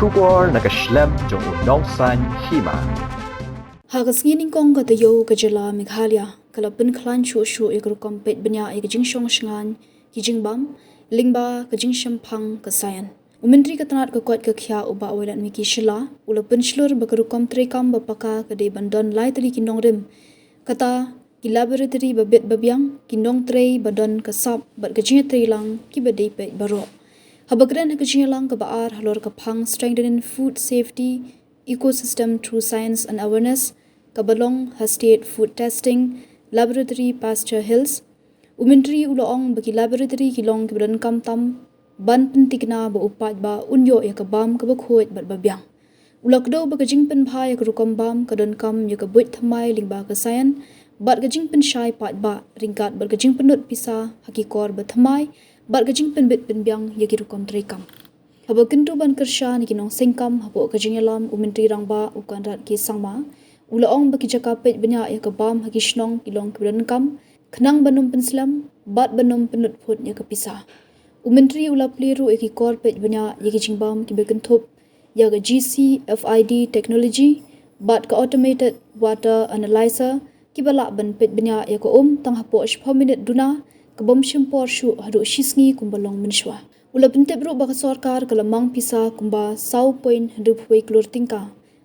Shubor nakaslem jong unong san Hima. Hagas ngining kong katayo kajala Meghalaya kala Pynkhlaiñ shu ek Rukom Peit Bniah ek Jinshong shngan ki Jingbam Lyngba ka Jingshampang ka Saian. Umendri katanat ka kwat ka kya uba awalan miki shila ula penslur ba Rukom trekam bapaka ka de bandon lai tali kinong rim kata ki laboratory babet babyang kinong trei badon ka sap bat ka jinga trei lang ki badei Peit baro. Habagran ka jinga lang ka baar halor ka phang strengthening food safety ecosystem through science and awareness kabalong state food testing laboratory pasture hills umentri uloong bagi laboratory kilong kibadan kam tam ban pentikna ba upat ba unyo ya kabam ka bakhoit bat babyang ulakdo ba kajing pen bhai ka Rukom bam kadon kam ya ka buit thamai Lyngba ka Saian bat kajing pen shai pat ba ringkat bat kajing penut pisa hakikor ba thamai bat kajing pen bit pen byang ya ki Rukom trekam habo kintu ban kersha ni kinong sengkam habo kajing alam umentri rangba ukan rat ki sangma ulaong baki jaka Peit Bniah ya ka bam haki shnong kilong kibadan kam khnang banum penslam bat banum penut phut ya ka pisa umentri ula pliru eki kor Peit Bniah ya ki Jingbam ki bekenthop ya ka GC FID technology bat ka automated water analyzer ki bala ban Peit Bniah ya ka tang hapo 10 minute duna ka bom shimpor shu hadu shisngi kumbalong minshwa ula pentebru ba ka Sorkar ka lamang pisa kumba sau point hndupwe klur tingka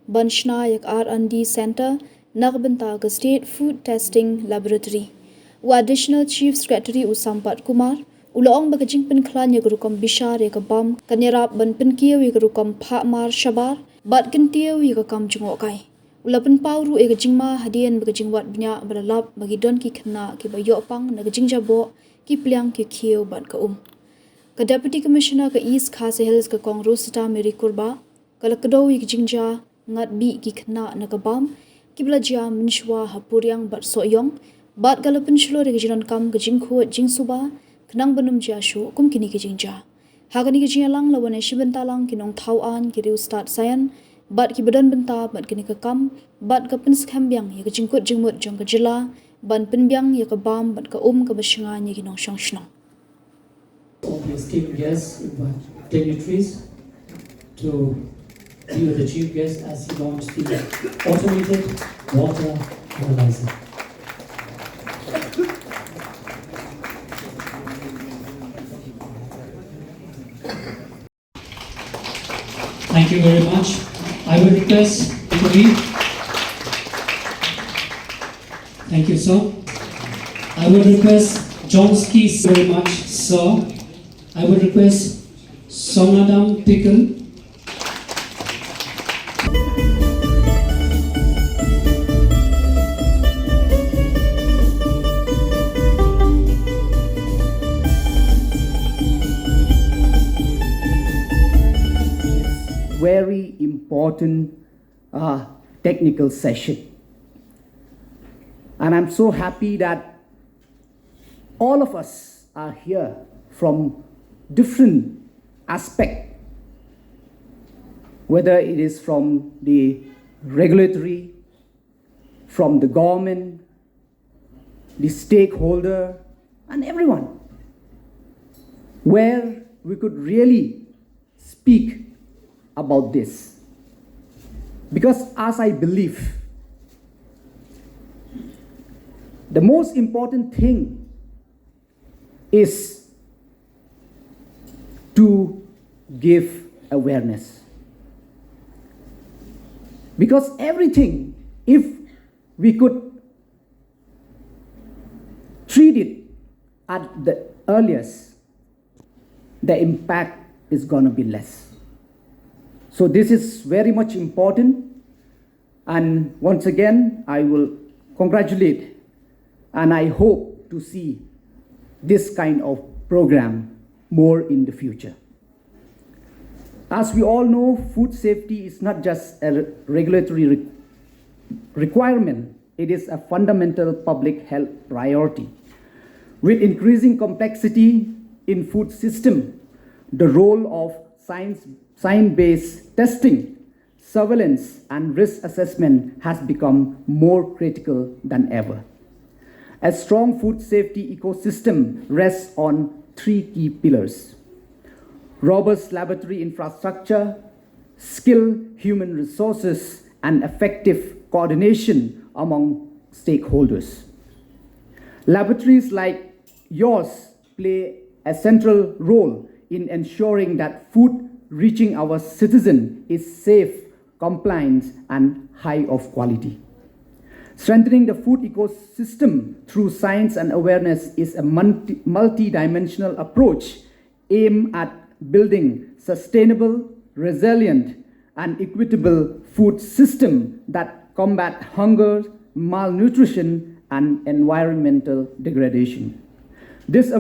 Banshna yak R&D Center nagbenta ka State Food Testing Laboratory. Wa Additional Chief Secretary Usampat Kumar uloong bagajing Pynkhlaiñ yak Rukom bishar yak bam kanyarap ban penkiyaw yak Rukom phamar shabar bat kintiyaw yak kam jungo kai. Ula penpawru yak jingma hadian bagajing wat Bniah balalap bagi don ki khna ki bayo pang nagajing jabo ki plyang ki khiyaw bat ka Ka Deputy Commissioner ka East Khase Hills ka Kong Rosita Meri Kurba kala kadaw yak jingja ngat bi ki khna nakabam kibla jia minshwa hapuryang bat soyong bat galapin shlo re gijon kam gijing khu jing suba khnang banum jia shu kum kini ki jingja hagani ki jingalang lawane shibenta lang kinong thau an ki riu Stad Saian bat ki badan benta bat kini ka kam bat ka pin skhambyang ye jingkut jingmut jong ka jila ban pinbyang ye ka bam bat ka ka bashinga ye kinong shong shno of the esteemed guests, dignitaries, to be with the chief guest as he launched the automated water analyzer. Thank you very much. I will request to read. Thank you, sir. I will request Jonsky very much, sir. I will request Songadam Pickle. Very important technical session. And I'm so happy that all of us are here from different aspects, whether it is from the regulatory, from the government, the stakeholder, and everyone, where we could really speak about this. Because as I believe, the most important thing is to give awareness. Because everything, if we could treat it at the earliest, the impact is going to be less. So this is very much important, and once again I will congratulate, and I hope to see this kind of program more in the future. As we all know, food safety is not just a regulatory requirement, it is a fundamental public health priority. With increasing complexity in food system, the role of science-based testing, surveillance, and risk assessment has become more critical than ever. A strong food safety ecosystem rests on three key pillars: robust laboratory infrastructure, skilled human resources, and effective coordination among stakeholders. Laboratories like yours play a central role in ensuring that food reaching our citizen is safe, compliant, and high of quality. Strengthening the food ecosystem through science and awareness is a multi-dimensional approach aimed at building sustainable, resilient, and equitable food system that combat hunger, malnutrition, and environmental degradation. This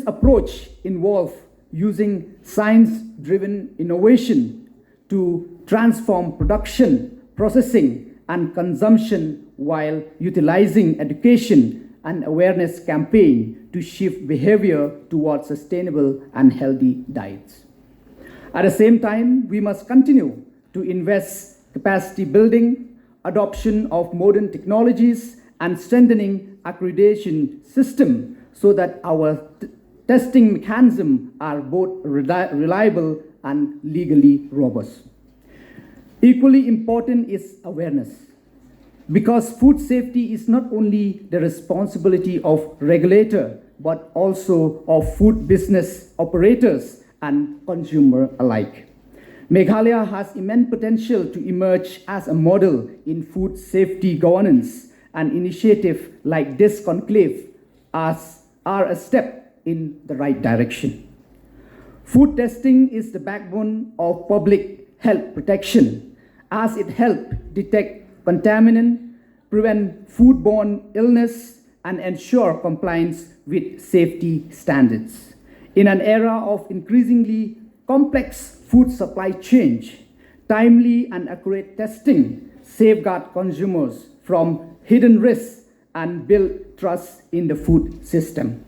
approach involves using science-driven innovation to transform production, processing, and consumption while utilizing education and awareness campaign to shift behavior towards sustainable and healthy diets. At the same time, we must continue to invest capacity building, adoption of modern technologies, and strengthening accreditation system so that our testing mechanisms are both reliable and legally robust. Equally important is awareness, because food safety is not only the responsibility of regulator, but also of food business operators and consumer alike. Meghalaya has immense potential to emerge as a model in food safety governance, and initiatives like this conclave are a step in the right direction. Food testing is the backbone of public health protection, as it helps detect contaminant, prevent foodborne illness, and ensure compliance with safety standards. In an era of increasingly complex food supply chain, timely and accurate testing safeguard consumers from hidden risks and build trust in the food system.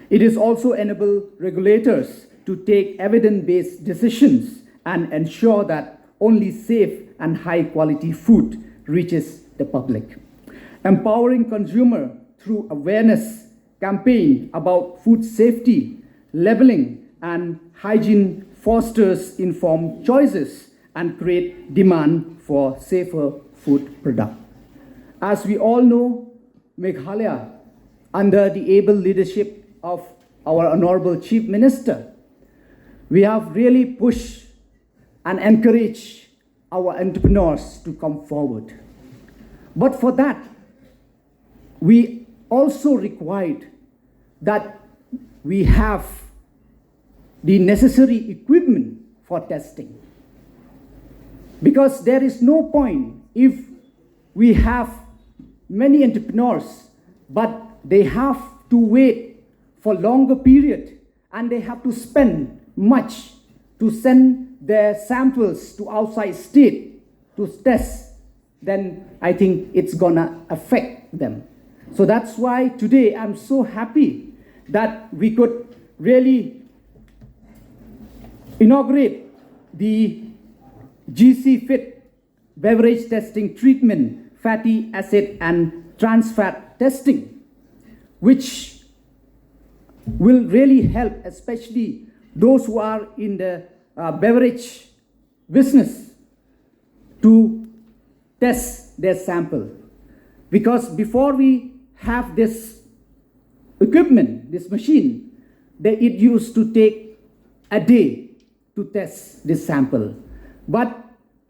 It is also enable regulators to take evidence-based decisions and ensure that only safe and high-quality food reaches the public. Empowering consumer through awareness campaign about food safety, labeling, and hygiene fosters informed choices and create demand for safer food products. As we all know, Meghalaya, under the able leadership of our Honorable Chief Minister, we have really pushed and encouraged our entrepreneurs to come forward. But for that, we also required that we have the necessary equipment for testing. Because there is no point if we have many entrepreneurs, but they have to wait for longer period and they have to spend much to send their samples to outside state to test, then I think it's gonna affect them. So that's why today I'm so happy that we could really inaugurate the GC Fit beverage testing treatment, fatty acid and trans fat testing, which will really help, especially those who are in the beverage business, to test their sample. Because before we have this equipment, this machine, it used to take a day to test this sample. But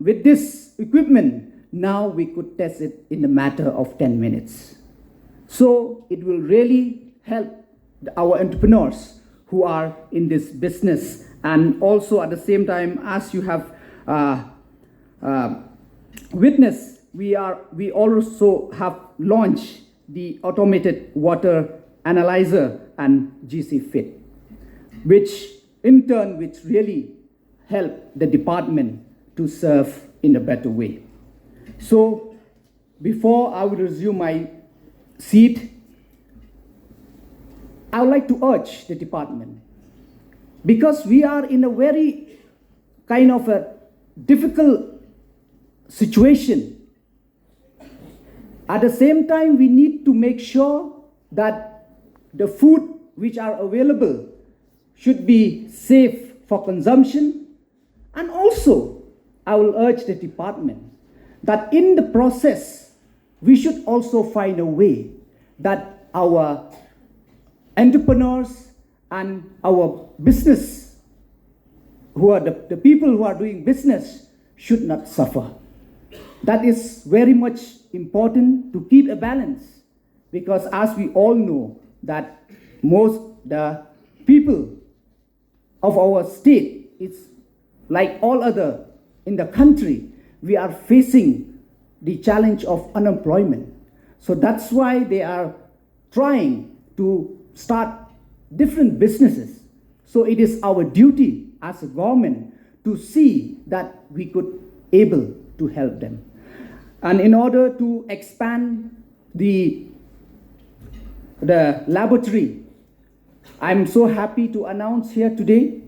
with this equipment, now we could test it in a matter of 10 minutes. So it will really help our entrepreneurs who are in this business. And also at the same time, as you have witnessed, we also have launched the automated water analyzer and GC Fit, which in turn really help the department to serve in a better way. So before I will resume my seat, I would like to urge the department, because we are in a very kind of a difficult situation. At the same time, we need to make sure that the food which are available should be safe for consumption, and also I will urge the department that in the process, we should also find a way that our entrepreneurs and our business, who are the people who are doing business, should not suffer. That is very much important to keep a balance, because as we all know that most the people of our state, it's like all other in the country, we are facing the challenge of unemployment. So that's why they are trying to start different businesses. So it is our duty as a government to see that we could able to help them. And in order to expand the laboratory, I'm so happy to announce here today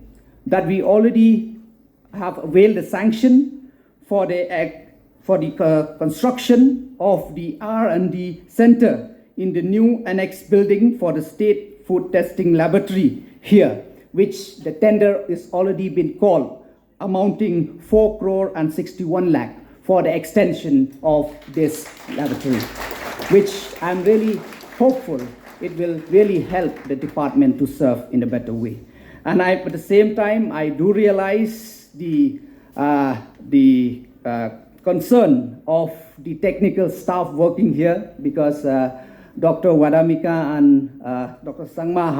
that we already have availed the sanction for the construction of the R&D center in the new annex building for the state food testing laboratory here, which the tender is already been called, amounting 4 crore and 61 lakh for the extension of this laboratory, which I'm really hopeful it will really help the department to serve in a better way. And at the same time, I do realize the concern of the technical staff working here, because Dr. Wadamika and Dr. Sangma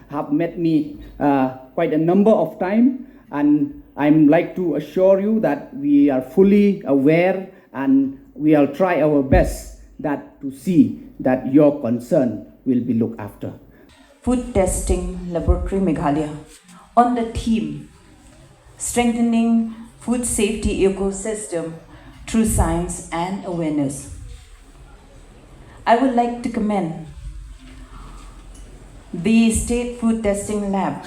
have met me quite a number of times, and I'm like to assure you that we are fully aware and we'll try our best that to see that your concern will be looked after. Food Testing Laboratory Meghalaya on the theme Strengthening Food Safety Ecosystem Through Science and Awareness. I would like to commend the State Food Testing Lab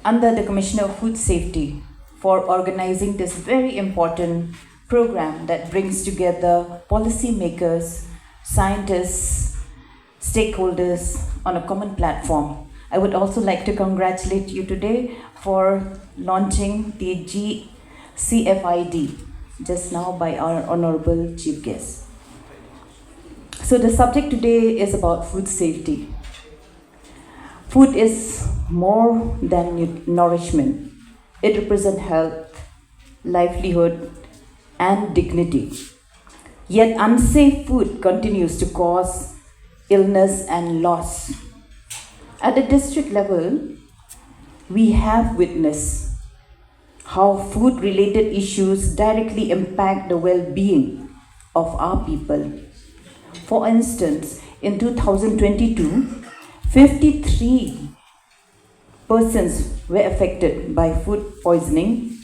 under the Commissioner of Food Safety for organizing this very important program that brings together policymakers, scientists, stakeholders on a common platform. I would also like to congratulate you today for launching the GCFID just now by our Honorable Chief Guest. So the subject today is about food safety. Food is more than nourishment. It represents health, livelihood, and dignity. Yet unsafe food continues to cause illness and loss. At the district level, we have witnessed how food-related issues directly impact the well-being of our people. For instance, in 2022, 53 persons were affected by food poisoning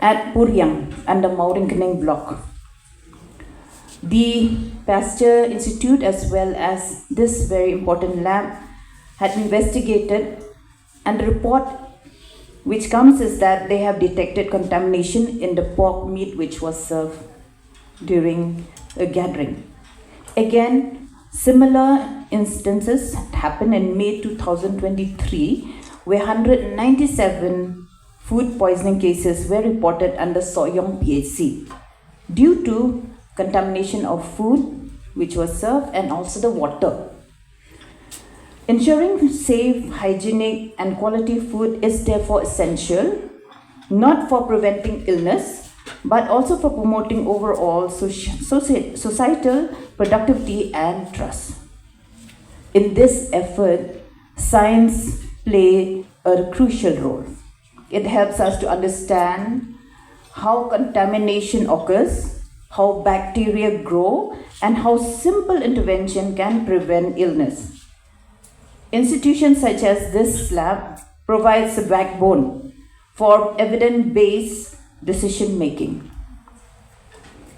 at Pynkhlaiñ and the Pynkhlaiñ block. The Pasteur Institute as well as this very important lab had investigated, and the report which comes is that they have detected contamination in the pork meat which was served during a gathering. Again, similar instances happened in May 2023, where 197 food poisoning cases were reported under Soyong PHC due to contamination of food which was served and also the water. Ensuring safe, hygienic and quality food is therefore essential, not for preventing illness, but also for promoting overall societal productivity and trust. In this effort, science plays a crucial role. It helps us to understand how contamination occurs, how bacteria grow, and how simple intervention can prevent illness. Institutions such as this lab provides a backbone for evidence-based decision-making.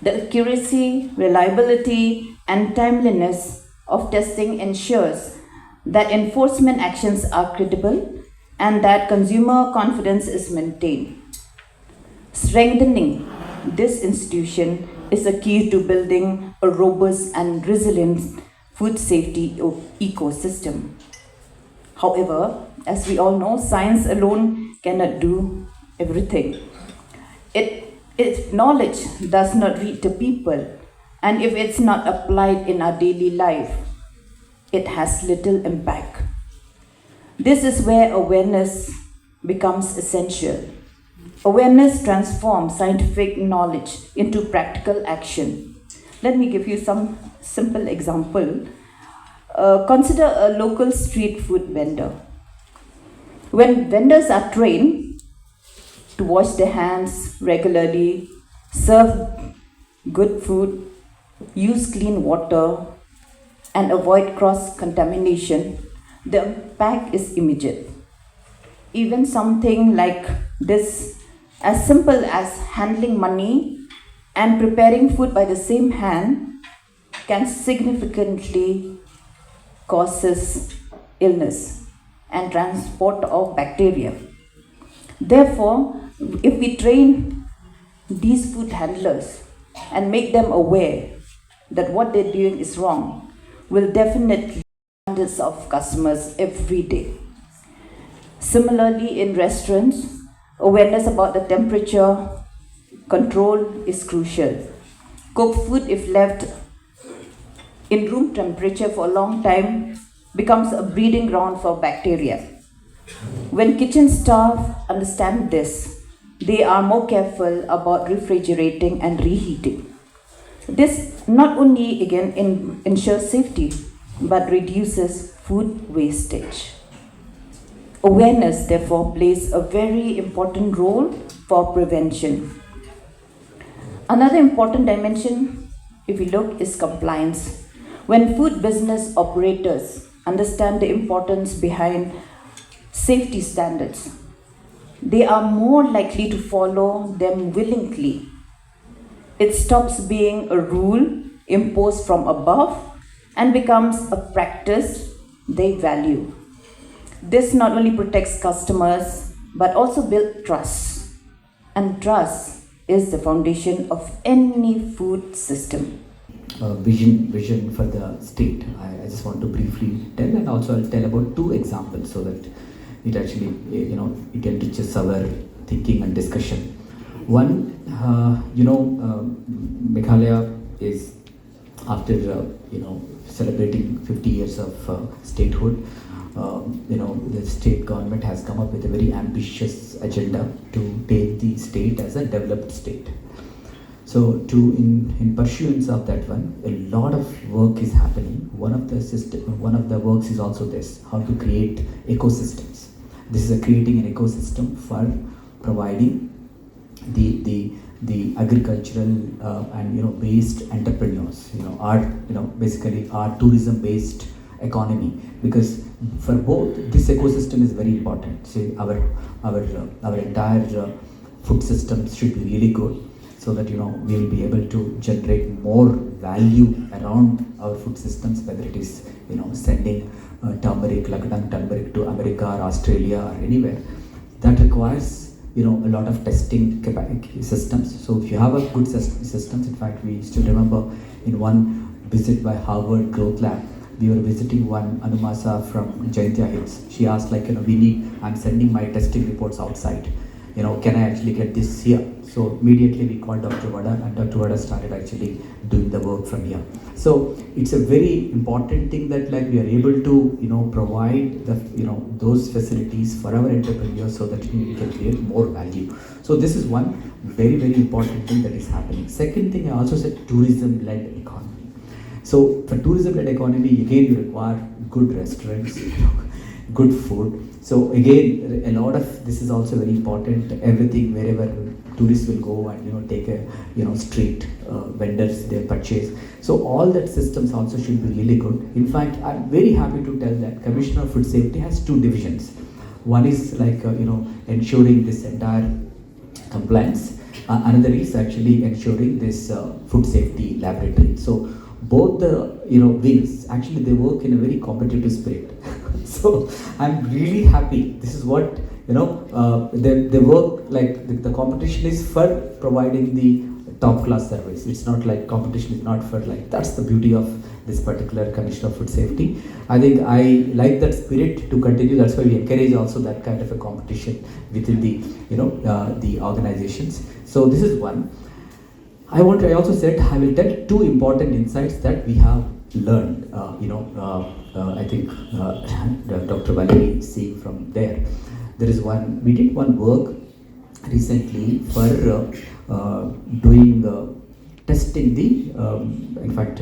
The accuracy, reliability, and timeliness of testing ensures that enforcement actions are credible and that consumer confidence is maintained. Strengthening this institution is a key to building a robust and resilient food safety ecosystem. However, as we all know, science alone cannot do everything. If knowledge does not reach the people, and if it's not applied in our daily life, it has little impact. This is where awareness becomes essential. Awareness transforms scientific knowledge into practical action. Let me give you some simple example. Consider a local street food vendor. When vendors are trained to wash their hands regularly, serve good food, use clean water, and avoid cross-contamination, the impact is immediate. Even something like this, as simple as handling money and preparing food by the same hand, can significantly causes illness and transport of bacteria. Therefore, if we train these food handlers and make them aware that what they're doing is wrong, will definitely hundreds of customers every day. Similarly, in restaurants, awareness about the temperature control is crucial. Cooked food, if left in room temperature for a long time, becomes a breeding ground for bacteria. When kitchen staff understand this, they are more careful about refrigerating and reheating. This not only again ensures safety, but reduces food wastage. Awareness, therefore, plays a very important role for prevention. Another important dimension, if we look, is compliance. When food business operators understand the importance behind safety standards, they are more likely to follow them willingly. It stops being a rule imposed from above and becomes a practice they value. This not only protects customers but also builds trust. And trust is the foundation of any food system. Vision for the state. I just want to briefly tell, and also I'll tell about two examples so that it actually, it enriches our thinking and discussion. One, Meghalaya is, after celebrating 50 years of statehood, the state government has come up with a very ambitious agenda to take the state as a developed state. So, in pursuance of that one, a lot of work is happening. One of the works is also this: how to create ecosystems. This is creating an ecosystem for providing the agricultural and based entrepreneurs. Basically our tourism based economy, because for both this ecosystem is very important. See, our entire food system should be really good, so that we will be able to generate more value around our food systems, whether it is sending turmeric, Lakadang turmeric to America or Australia or anywhere. That requires a lot of testing systems. So if you have a good systems, in fact we still remember in one visit by Harvard Growth Lab, we were visiting one Anumasa from Jaintia Hills. She asked I'm sending my testing reports outside. Can I actually get this here? So immediately we called Dr. Vada, and Dr. Vada started actually doing the work from here. So it's a very important thing that we are able to provide the those facilities for our entrepreneurs, so that we can create more value. So this is one very, very important thing that is happening. Second thing, I also said tourism-led economy. So for tourism-led economy, again you require good restaurants, good food. So again, a lot of this is also very important. Everything, wherever tourists will go and take a street vendors, they purchase. So all that systems also should be really good. In fact, I'm very happy to tell that Commissioner of Food Safety has two divisions. One is ensuring this entire compliance. Another is actually ensuring this food safety laboratory. So both the wings actually they work in a very competitive spirit. So I'm really happy. This is what they work like. The competition is for providing the top class service. It's not like competition is not for like, that's the beauty of this particular Commission of Food Safety. I think I like that spirit to continue. That's why we encourage also that kind of a competition within the, the organizations. So this is one. I also said I will tell two important insights that we have learned. I think Dr. Valerie is seeing from there. There is one. We did one work recently for doing testing the. In fact,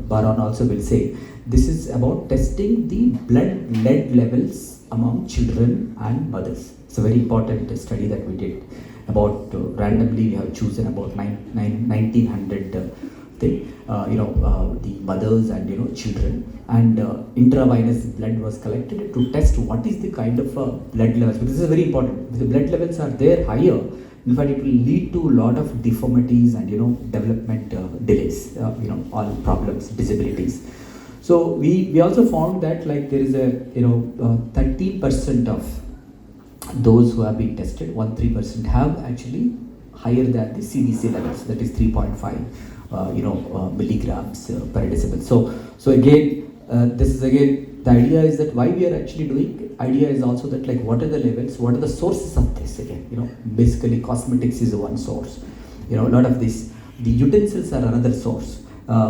Baron also will say this is about testing the blood lead levels among children and mothers. It's a very important study that we did. About randomly we have chosen about 1900 the mothers and children, and intravenous blood was collected to test what is the kind of blood levels, because this is very important. If the blood levels are there higher, in fact it will lead to a lot of deformities and development delays, all problems, disabilities. So we also found that like there is a 30% of those who have been tested, 13% have actually higher than the CDC levels, that is 3.5 milligrams per decibel. So again, this is again, the idea is that why we are actually doing, idea is also that like what are the levels, what are the sources of this again, basically cosmetics is one source, a lot of this, the utensils are another source.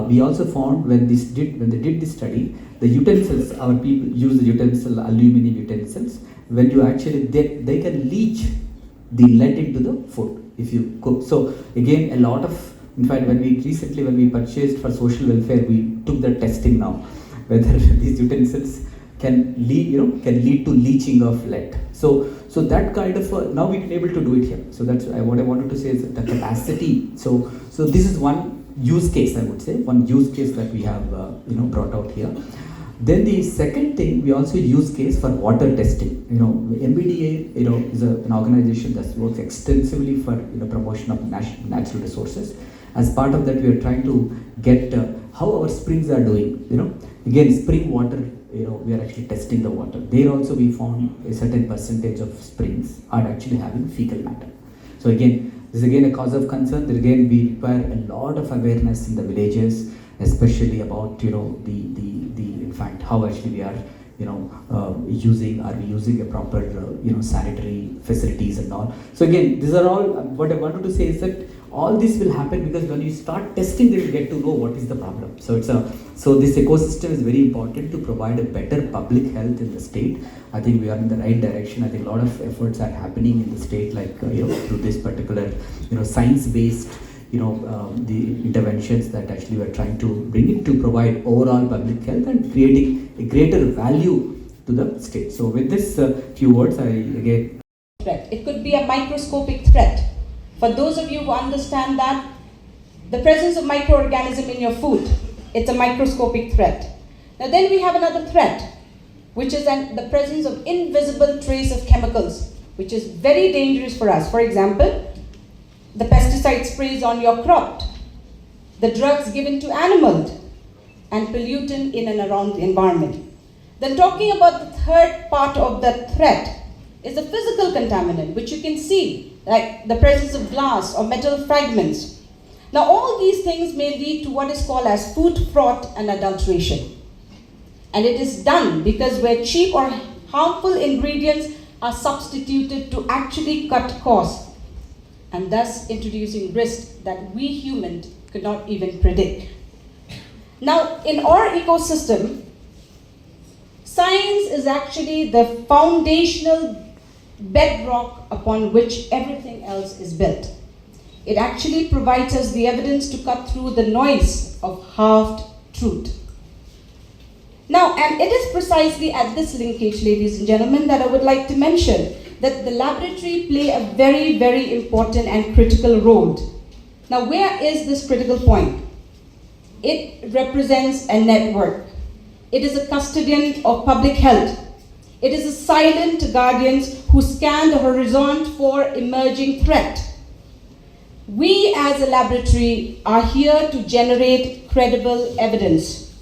We also found when they did this study, the utensils, our people use the aluminum utensils. When you actually, they can leach the lead into the food if you cook. So again, a lot of, in fact, when we purchased for social welfare, we took the testing now, whether these utensils can lead to leaching of lead. So that kind of, now we can able to do it here. So that's what I wanted to say is the capacity. So this is one use case, I would say, one use case that we have, brought out here. Then the second thing, we also use case for water testing. MBDA, is an organization that works extensively for promotion of natural resources. As part of that, we are trying to get how our springs are doing. Again, spring water. We are actually testing the water. There also we found a certain percentage of springs are actually having fecal matter. So again, this is again a cause of concern. There again, we require a lot of awareness in the villages, especially about in fact how actually we are using a proper sanitary facilities and all. So again, these are all what I wanted to say is that all this will happen because when you start testing, they will get to know what is the problem. So so this ecosystem is very important to provide a better public health in the state. I think we are in the right direction. I think a lot of efforts are happening in the state, like through this particular science-based the interventions that actually we are trying to bring in to provide overall public health and creating a greater value to the state. So with this few words, I again. It could be a microscopic threat. For those of you who understand that, the presence of microorganism in your food, it's a microscopic threat. Now then we have another threat, which is the presence of invisible trace of chemicals, which is very dangerous for us. For example, the pesticide sprays on your crop, the drugs given to animals, and pollutant in and around the environment. Then talking about the third part of the threat is the physical contaminant, which you can see, like the presence of glass or metal fragments. Now all these things may lead to what is called as food fraud and adulteration. And it is done because where cheap or harmful ingredients are substituted to actually cut costs, and thus introducing risks that we humans could not even predict. Now, in our ecosystem, science is actually the foundational bedrock upon which everything else is built. It actually provides us the evidence to cut through the noise of halved truth. Now, and it is precisely at this linkage, ladies and gentlemen, that I would like to mention that the laboratory play a very, very important and critical role. Now, where is this critical point? It represents a network. It is a custodian of public health. It is a silent guardian who scan the horizon for emerging threat. We as a laboratory are here to generate credible evidence.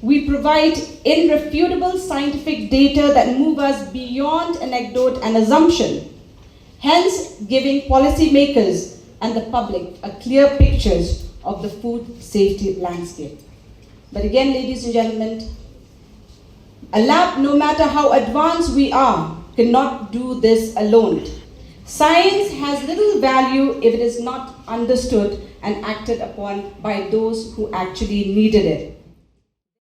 We provide irrefutable scientific data that move us beyond anecdote and assumption, hence giving policymakers and the public a clear pictures of the food safety landscape. But again, ladies and gentlemen, a lab, no matter how advanced we are, cannot do this alone. Science has little value if it is not understood and acted upon by those who actually needed it.